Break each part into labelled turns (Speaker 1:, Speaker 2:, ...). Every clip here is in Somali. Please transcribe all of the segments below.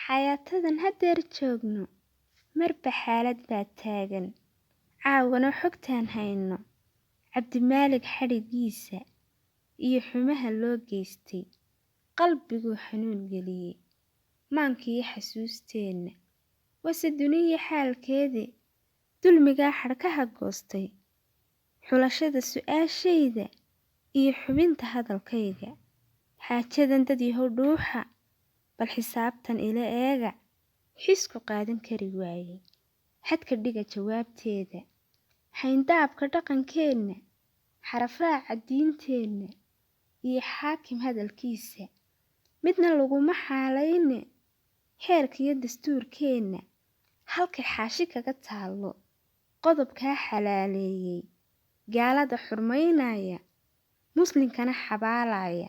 Speaker 1: xayaatadan haddeer joogno marba xaalad baa taagan caawana xogtaan hayno cabdimaalig xadhigiisa iyo xumaha loo geystay qalbiguu xanuun geliyey maankii xasuusteenna wase duniya xaalkeedii dulmigaa xadhkaha goostay xulashada su'aashayda iyo xubinta hadalkayga xaajadan dad yahow dhuuxa bal xisaabtan ila eega xisku qaadan kari waayey xadka dhiga jawaabteeda xayndaabka dhaqankeenna xarafraaca diinteenna iyo xaakim hadalkiisa midna laguma xaalayne xeerkiyo dastuurkeenna halkay xaashi kaga taallo qodobkaa xalaaleeyey gaalada xurmaynaya muslinkana xabaalaya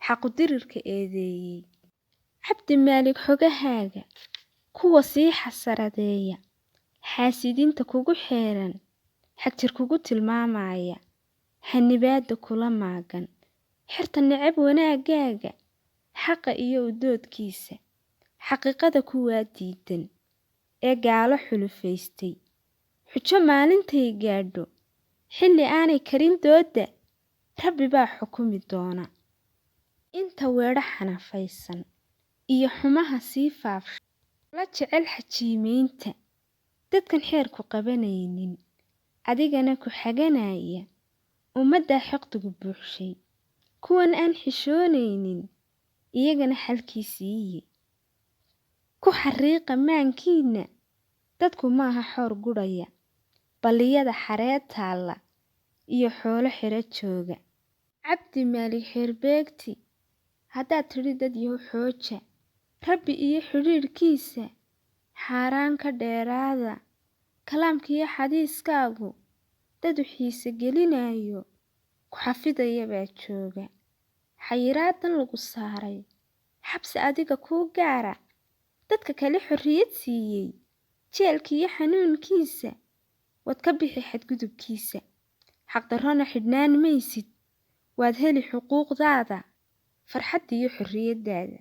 Speaker 1: xaqudirirka eedeeyey cabdimaalig xogahaaga kuwa sii xasaradeeya xaasidiinta kugu xeeran xagjir kugu tilmaamaya xanibaada kula maagan xirta necab wanaagaaga xaqa iyo udoodkiisa xaqiiqada kuwaa diidan ee gaalo xulufaystay xujo maalintay gaadho xilli aanay karin doodda rabbi baa xukumi doona inta weedho xanafaysan iyo xumaha sii faafsha la jecel xajiimaynta dadkan xeerku qabanaynin adigana ku xaganaya ummaddaa xaqdigu buuxshay kuwan aan xishoonaynin iyagana xalkii siiye ku xariiqa maankiinna dadku maaha xoor gudhaya balliyada xareed taalla iyo xoolo xiro jooga cabdimaalig xeerbeegti haddaad tidhi dad yahow xooja rabbi iyo xidhiidhkiisa xaaraan ka dheeraada kalaamkiiyo xadiiskaagu dadu xiise gelinayo ku xafidaya baa jooga xayiraadan lagu saaray xabsi adiga kuu gaara dadka kale xorriyad siiyey jeelkiiyo xanuunkiisa waad ka bixi xadgudubkiisa xaqdarrona xidhnaan maysid waad heli xuquuqdaada farxadda iyo xorriyaddaada